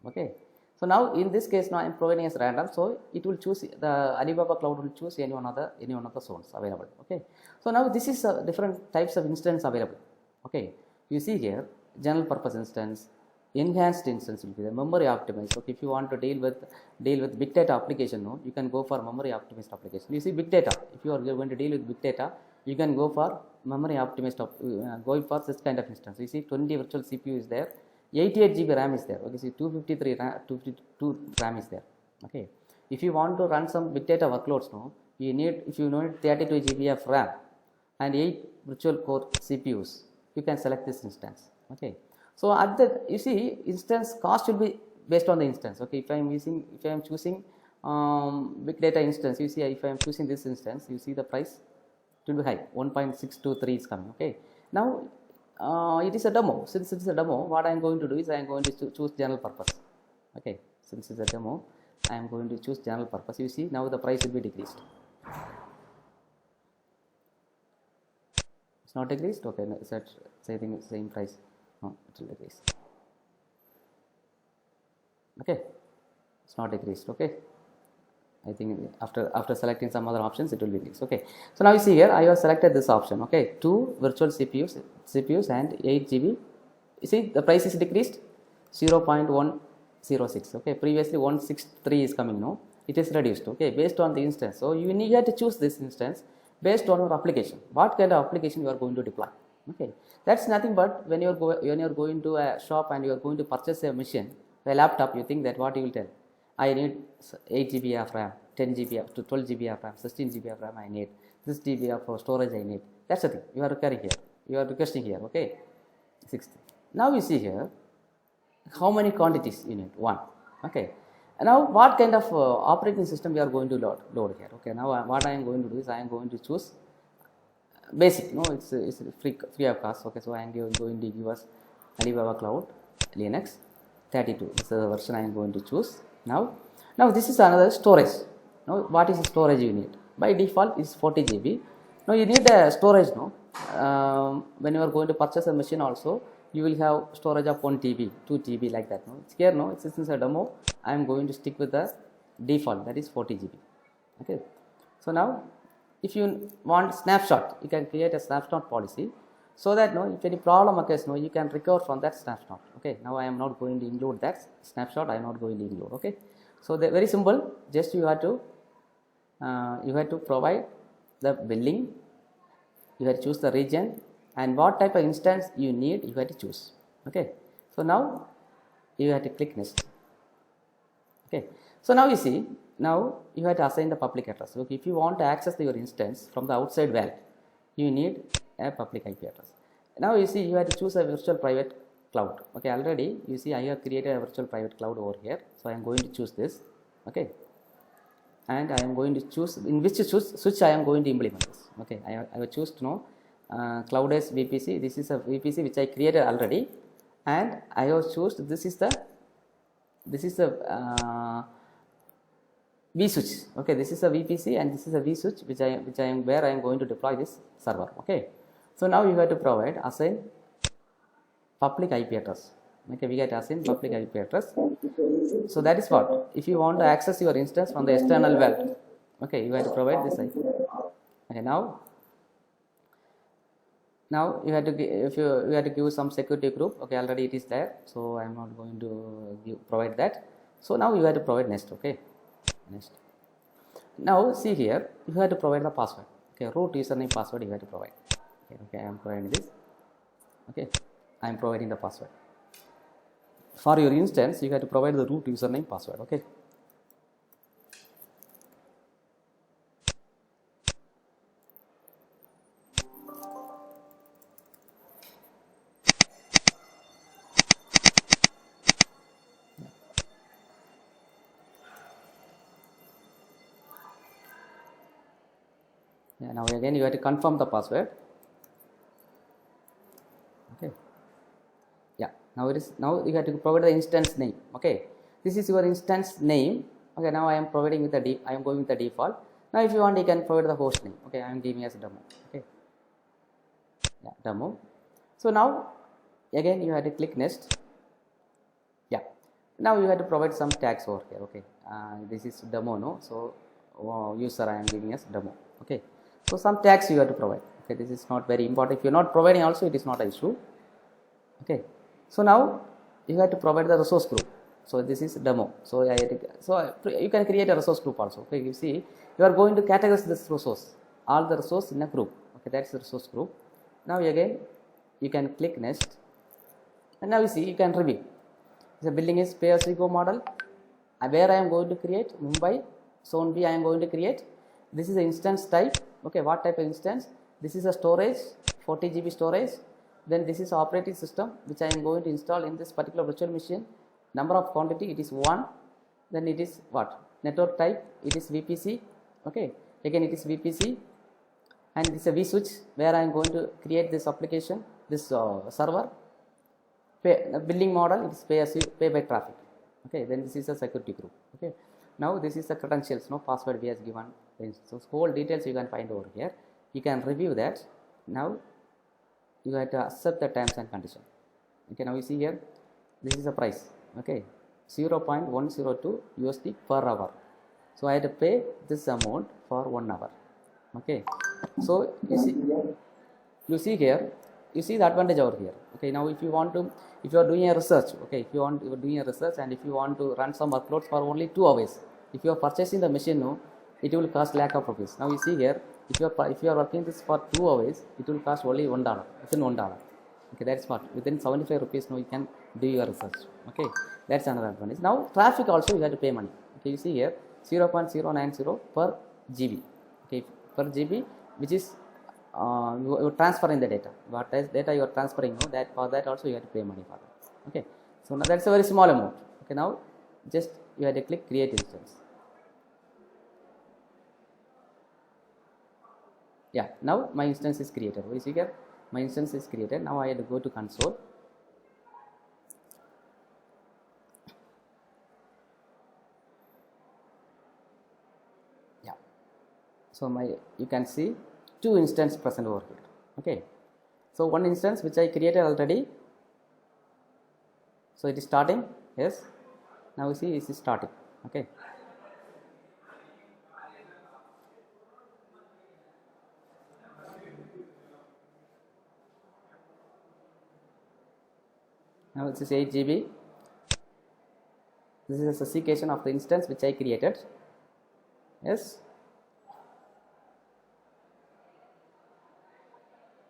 Okay, so now in this case, now I am providing as random, so it will choose the Alibaba Cloud will choose any one of the zones available. Okay, so now this is different types of instance available. Okay. You see here, general purpose instance, enhanced instance will be the memory optimized. Okay, if you want to deal with big data application, no, you can go for memory optimized application. You see big data. If you are going to deal with big data, you can go for memory optimized. Going for this kind of instance. You see 20 virtual CPU is there, 88 GB RAM is there. Okay, see 252 RAM is there. Okay, if you want to run some big data workloads, no, you need 32 GB of RAM and 8 virtual core CPUs. You can select this instance. Okay, so at the, you see, instance cost will be based on the instance. Okay, if I am choosing big data instance, you see, if I am choosing this instance, you see the price it will be high, 1.623 is coming. Okay, now it is a demo. Since it is a demo, what I am going to do is I am going to choose general purpose. Okay, since it's a demo, I am going to choose general purpose. You see, now the price will be decreased. It's not decreased. Okay, no, it's at same price. No, it will decrease. Okay, it's not decreased. Okay, I think after selecting some other options, it will be decreased. Okay, so now you see here, I have selected this option. Okay, 2 virtual CPUs and 8 GB. You see, the price is decreased 0.106. Okay, previously 163 is coming now. It is reduced. Okay, based on the instance. So you need to choose this instance based on your application. What kind of application you are going to deploy? Okay, that's nothing but when you are going to a shop and you are going to purchase a machine, a laptop, you think that what you will tell, I need 8 GB of RAM, 10 GB to 12 GB of RAM, 16 GB of RAM I need, this GB of storage I need. That's the thing you are carrying here, you are requesting here. Okay, 60. Now you see here how many quantities you need. 1. Okay, and now what kind of operating system we are going to load here. Okay, now what I am going to do is I am going to choose basic. No, it's free of cost. Okay, so I am going to give us Alibaba Cloud Linux 32. This is the version I am going to choose. Now this is another storage. Now what is the storage you need? By default is 40 GB. Now you need a storage. No, when you are going to purchase a machine also, you will have storage of 1 TB, 2 TB like that. No, it's here. No, it's since a demo, I am going to stick with the default, that is 40 GB. Okay, so now if you want snapshot, you can create a snapshot policy, so that no, if any problem occurs, no, you can recover from that snapshot. Okay, now I am not going to include that snapshot. I am not going to include. Okay, so very simple. Just you have to provide the billing. You have to choose the region and what type of instance you need. You have to choose. Okay, so now you have to click next. Okay, so now you see, now you have to assign the public address. Okay, if you want to access your instance from the outside web, you need a public IP address. Now you see, you have to choose a virtual private cloud. Okay, already you see I have created a virtual private cloud over here, so I am going to choose this. Okay, and I am going to choose in which switch I am going to implement this. Okay, I will choose to know Cloud's VPC. This is a VPC which I created already, and I have chosen this is the V switch. Okay, this is a VPC and this is a V switch which I am where I am going to deploy this server. Okay, so now you have to provide assign public IP address. Okay, we get assign public IP address. So that is what, if you want to access your instance from the external web, okay, you have to provide this IP. Okay, now you have to give some security group. Okay, already it is there, so I am not going to provide that. So now you have to provide next. Okay, next. Now see here, you have to provide the password. Okay, root username password you have to provide. Okay, I am providing this. Okay, I am providing the password. For your instance, you have to provide the root username password. Okay. Yeah, now again you have to confirm the password. Okay. Yeah, now you have to provide the instance name. Okay, this is your instance name. Okay, now I am providing with I am going with the default. Now if you want, you can provide the host name. Okay, I am giving as a demo. Okay, yeah, demo. So now again you have to click next. Yeah, now you have to provide some tags over here. Okay, this is demo. No, so user I am giving as demo. Okay, so some tags you have to provide. Okay, this is not very important. If you are not providing also, it is not an issue. Okay, so now you have to provide the resource group. So this is demo. So you can create a resource group also. Okay, you see, you are going to categorize this resource, all the resource in a group. Okay, that's the resource group. Now again you can click next, and now you see you can review. The building is pay as you go model. Where I am going to create Mumbai zone B I am going to create. This is the instance type. Okay, what type of instance? This is a storage, 40 GB storage. Then this is operating system which I am going to install in this particular virtual machine. Number of quantity, it is 1. Then it is what? Network type, it is VPC. Okay, again it is VPC, and this is a V switch where I am going to create this application. this server pay, the billing model is pay as you pay by traffic. Okay, then this is a security group. Okay, now this is the credentials, no password we has given. So whole details you can find over here. You can review that. Now you have to accept the terms and condition. Okay, now you see here, this is the price. Okay, 0.102 USD per hour. So I have to pay this amount for 1 hour. Okay, so you see here, you see the advantage over here. Okay, now if you want to, if you are doing a research, okay, if you are doing a research and if you want to run some workloads for only 2 hours, if you are purchasing the machine, no, it will cost lakh of rupees. Now you see here, if you are working this for 2 hours, it will cost only $1, within $1. Okay, that's what, within 75 rupees, no, you can do your research. Okay, that's another advantage. Now traffic also you have to pay money. Okay, you see here 0.090 per GB. Okay, per GB, which is you are transferring the data. What data you are transferring, no, that for that also you have to pay money for that. Okay, so now that's a very small amount. Okay, now just you have to click create instance. Yeah, now my instance is created. You see here, my instance is created. Now I have to go to console. Yeah, so you can see 2 instances present over here. Okay, so one instance which I created already, so it is starting. Yes, now you see it is starting. Okay, now this is 8 GB. This is a specification of the instance which I created. Yes,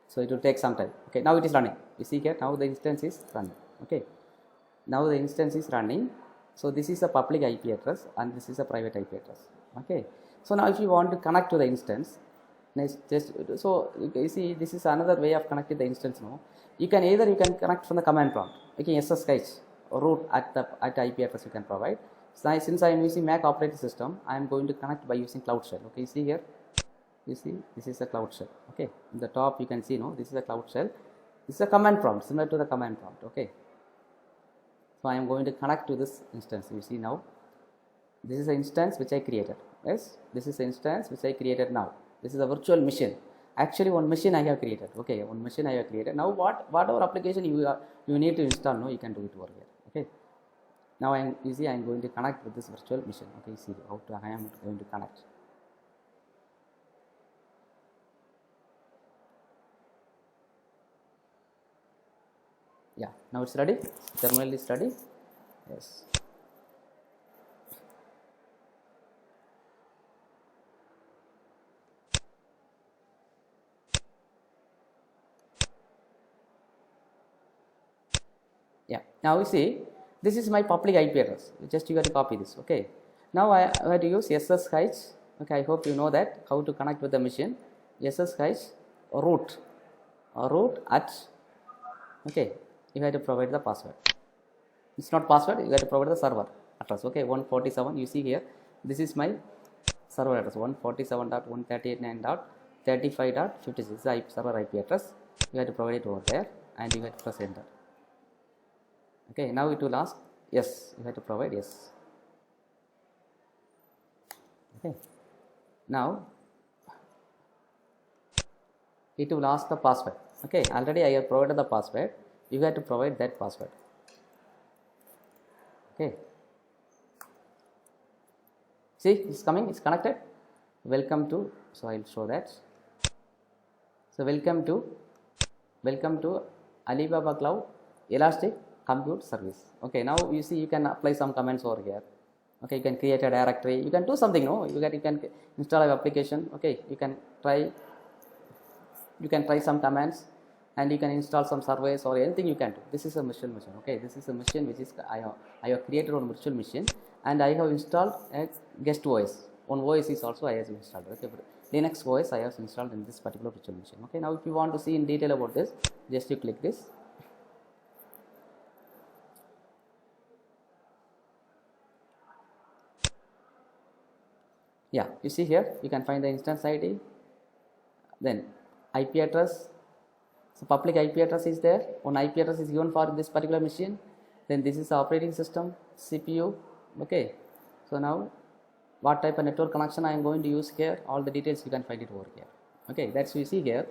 so it will take some time. Okay, now it is running. You see here, now the instance is running. Okay, now the instance is running. So this is a public IP address and this is a private IP address. Okay, so now if you want to connect to the instance, just so you see this is another way of connecting the instance. No, you can either connect from the command prompt. Okay, SSH root at IP address you can provide. So since I am using Mac operating system, I am going to connect by using Cloud Shell. Okay, you see here, you see this is a Cloud Shell. Okay, in the top you can see, no, this is a Cloud Shell. This is a command prompt similar to the command prompt. Okay, so I am going to connect to this instance. You see now, this is the instance which I created. Yes, this is the instance which I created now. This is a virtual machine. Actually, one machine I have created. Okay, one machine I have created. Now, whatever application you need to install, no, you can do it over here. Okay. Now I am going to connect with this virtual machine. Okay, see how I am going to connect. Yeah, now it's ready. Terminal is ready. Yes. Yeah, now you see this is my public IP address. Just you have to copy this. Okay, now I have to use SSH. Okay, I hope you know that how to connect with the machine. SSH root at. Okay, you have to provide the password. It's not password, you have to provide the server address. Okay, 147. You see here, this is my server address, 147.138.9.35.56 server IP address. You have to provide it over there and you have to press enter. Okay, now it will ask yes, you have to provide yes. Okay, now it will ask the password. Okay, already I have provided the password, you have to provide that password. Okay, see it's coming, it's connected. Welcome to, so I will show that. So welcome to Alibaba Cloud Elastic Compute Service. Okay, now you see you can apply some comments over here. Okay, you can create a directory, you can do something. No, you can install an application. Okay, you can try some commands and you can install some surveys or anything you can do. This is a virtual machine. Okay, this is a machine which is I have created on virtual machine and I have installed a guest OS. On OS is also I have installed. Okay, Linux OS I have installed in this particular virtual machine. Okay, now if you want to see in detail about this, just you click this. Yeah, you see here you can find the instance ID, then IP address, So public IP address is there, one IP address is given for this particular machine, then this is the operating system, CPU, okay. So now what type of network connection I am going to use here, all the details you can find it over here, okay. That's you see here,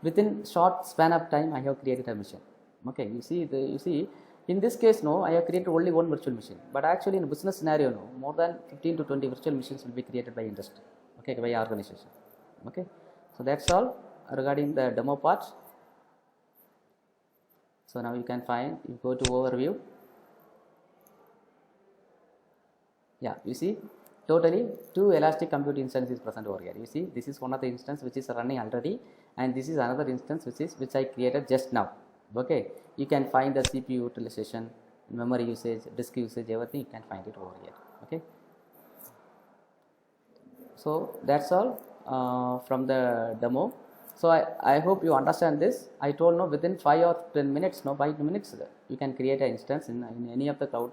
within short span of time I have created a machine, okay. You see in this case no, I have created only one virtual machine, but actually in a business scenario no, more than 15 to 20 virtual machines will be created by industry, okay, by organization, okay. So that's all regarding the demo part. So now you can find, you go to overview. Yeah, you see totally 2 elastic compute instances present over here. You see this is one of the instance which is running already, and this is another instance which I created just now, okay. You can find the CPU utilization, memory usage, disk usage, everything you can find it over here, okay. So that's all from the demo. So I hope you understand this. I told no, within 5 or 10 minutes, no, 5 minutes you can create an instance in any of the cloud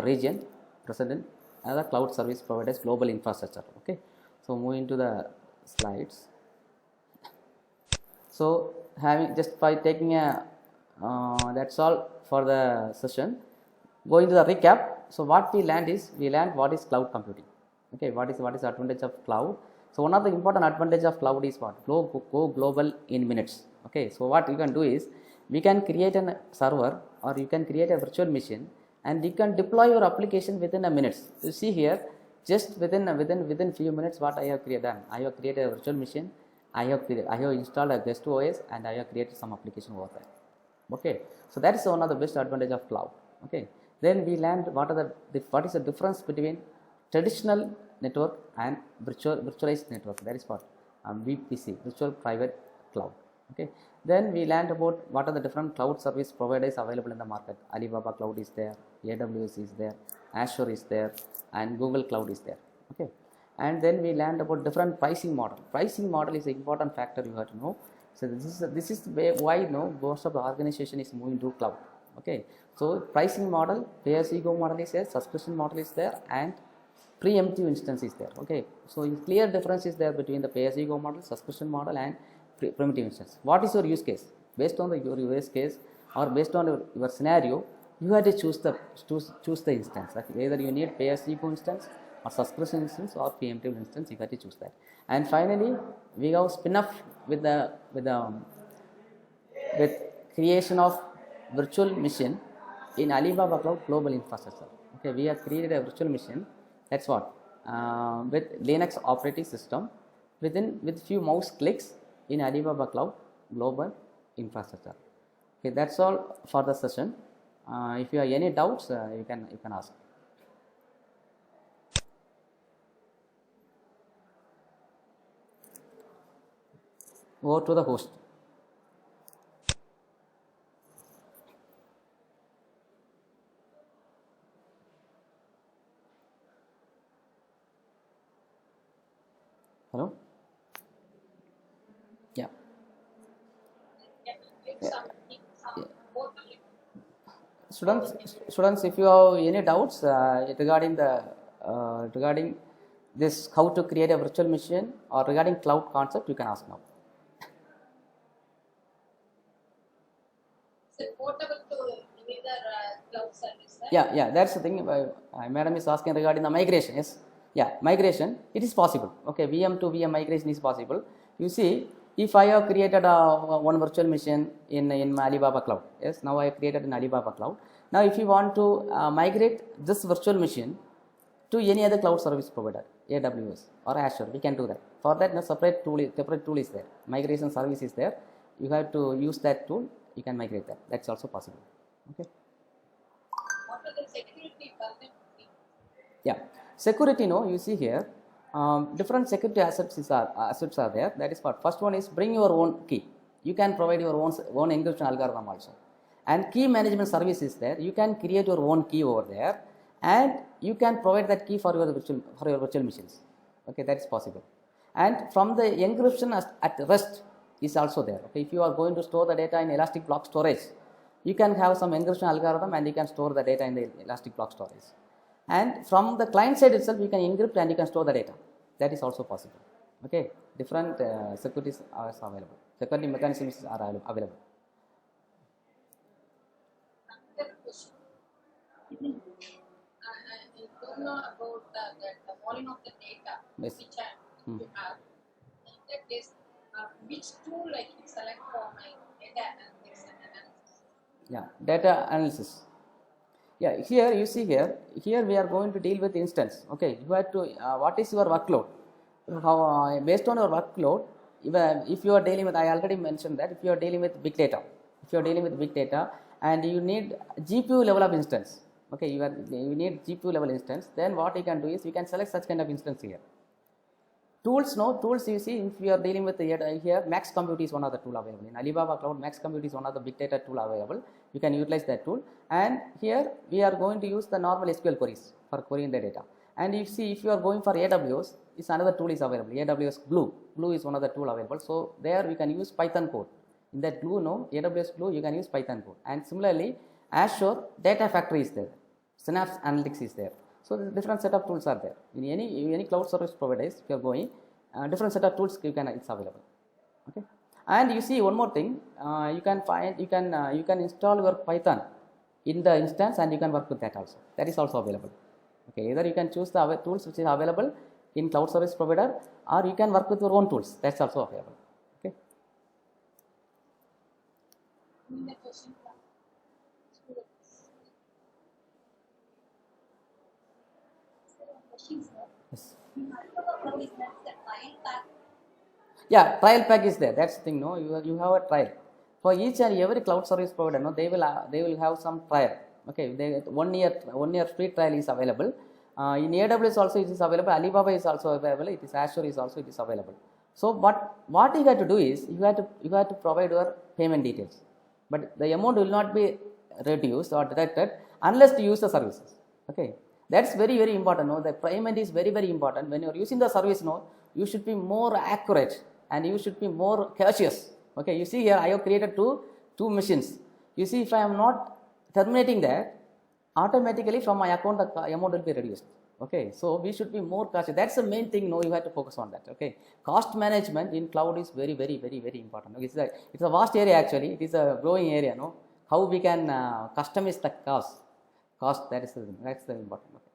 region present in another cloud service providers global infrastructure, okay. So moving to the slides. So having just by taking a that's all for the session. Going to the recap. So what we learned what is cloud computing, okay. What is the advantage of cloud? So one of the important advantage of cloud is what? Go global in minutes, okay. So what you can do is, we can create a server or you can create a virtual machine and you can deploy your application within a minutes. You see here, just within few minutes what I have created. I have created a virtual machine, I have installed a guest OS, and I have created some application over there, okay. So that is one of the best advantage of cloud, okay. Then we learned what is the difference between traditional network and virtualized network, that is what VPC, virtual private cloud, okay. Then we learned about what are the different cloud service providers available in the market. Alibaba cloud is there, AWS is there, Azure is there, and Google cloud is there, okay. And then we learned about different pricing model. Pricing model is an important factor you have to know. So this is why most of the organization is moving to cloud, okay. So pricing model, pay as you go model is there, subscription model is there, and preemptive instance is there, okay. So clear difference is there between the pay as you go model, subscription model, and preemptive instance. What is your use case? Based on your use case or based on your scenario, you have to choose the instance, like whether you need pay as you go instance or subscription instance or preemptive instance, you have to choose that. And finally we have spin off with creation of virtual machine in Alibaba cloud global infrastructure, okay. We have created a virtual machine, that's what with Linux operating system with few mouse clicks in Alibaba cloud global infrastructure, okay. That's all for the session. If you have any doubts, you can ask. Over to the host. Hello. Yeah. Both of you. Students, if you have any doubts regarding this, how to create a virtual machine, or regarding cloud concept, you can ask now. So portable to any other cloud service, right? Yeah, that's the thing. Madam is asking regarding the migration. Yes, yeah, migration, it is possible, okay. VM to VM migration is possible. You see, if I have created one virtual machine in Alibaba cloud, yes, now I have created in Alibaba cloud. Now if you want to migrate this virtual machine to any other cloud service provider, AWS or Azure, we can do that. For that, no separate tool is there, migration service is there. You have to use that tool, you can migrate that. That's also possible, okay. What are the security permit? Yeah, security, no, you see here different security assets are there. That is what, first one is bring your own key. You can provide your own encryption algorithm also, and key management service is there. You can create your own key over there, and you can provide that key for your virtual machines, okay. That is possible. And from the encryption at rest is also there, okay. If you are going to store the data in elastic block storage, you can have some encryption algorithm and you can store the data in the elastic block storage. And from the client side itself, you can encrypt and you can store the data. That is also possible, okay. Different securities are available, security mechanisms are available. to know about the volume of the data Yes. which you have. In that case, which tool I can select for my data analytics and analysis? Yeah, data analysis. Yeah, here we are going to deal with instance. Okay, you have to, what is your workload? How, based on your workload, if you are dealing with, I already mentioned that if you are dealing with big data, and you need GPU level of instance, okay, you need GPU level instance, then what you can do is you can select such kind of instance here. Tools you see, if you are dealing with here, Max Compute is one of the tool available. In Alibaba Cloud, Max Compute is one of the big data tool available. You can utilize that tool. And here we are going to use the normal SQL queries for querying the data. And you see, if you are going for AWS, is another tool is available. AWS Glue. Glue is one of the tool available. So there we can use Python code. In that Glue, AWS Glue, you can use Python code. And similarly, Azure Data Factory is there. Synapse Analytics is there. So the different set of tools are there. In any cloud service providers, if you are going, different set of tools it's available. Okay. And you see one more thing, you can install your Python in the instance, and you can work with that also. That is also available. Okay. Either you can choose the tools which is available in cloud service provider, or you can work with your own tools. That's also available. Okay. The question from students. Questions, sir. Yes. Alibaba Cloud is not the trial pack. Yeah, trial pack is there. That's the thing. No, you have a trial for each and every cloud service provider. No, they will have some trial. Okay, they 1 year free trial is available. In AWS also it is available. Alibaba is also available. It is Azure is also it is available. So, but what you have to do is you have to provide your payment details, but the amount will not be reduced or deducted unless you use the services. Okay, that's very important. No, the payment is very important. When you are using the service, no, you should be more accurate and you should be more cautious. Okay, you see here I have created two machines. You see, if I am not terminating that, automatically from my account the amount will be reduced. Okay, so we should be more cautious. That's the main thing. No, you have to focus on that. Okay, cost management in cloud is very important. Okay, it's a vast area actually. It is a growing area. No, how we can customize the cost, that's the important. Okay.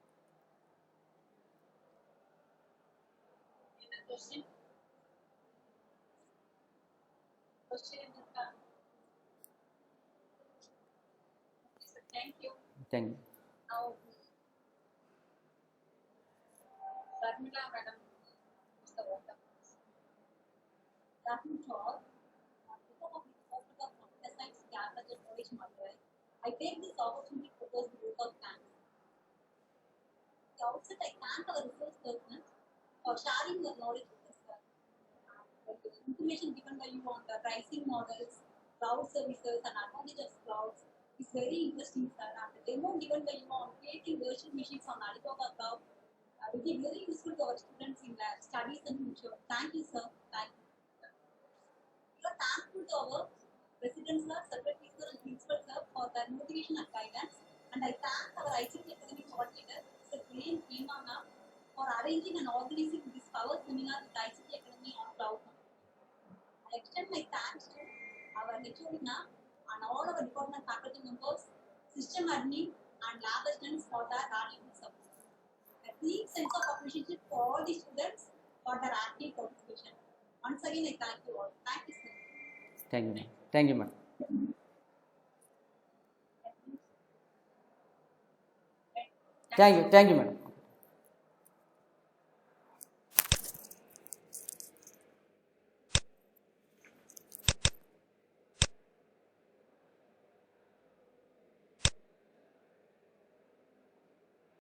Any question? Question in the chat. So thank you. Thank you. Now, Sharmila madam is the water. That means all. Because of the focus of pesticides, gather the knowledge material, I take this opportunity to propose the group of plans. At the outset, I thank our resource persons for sharing your knowledge with us, sir. The information given by you on the pricing models, cloud services, and advantage of clouds is very interesting, sir. And the demo given by you on creating virtual machines on Alibaba Cloud will be very useful to our students in their studies and future. Thank you, sir. Thank you. We are thankful to our president, sir, secretary, sir, and principal, sir, for their motivation and guidance. And I thank our ICT Academy coordinator, Sir Green Imana, for arranging and organizing this power seminar with ICT Academy on cloud. I extend my thanks to our HODina and all our department faculty members, system admin, and lab assistants for their valuable support. A deep sense of appreciation for all the students for their active participation. Once again, I thank you all. Thank you, sir. Thank you, ma'am. Thank you, ma'am. Thank you, madam.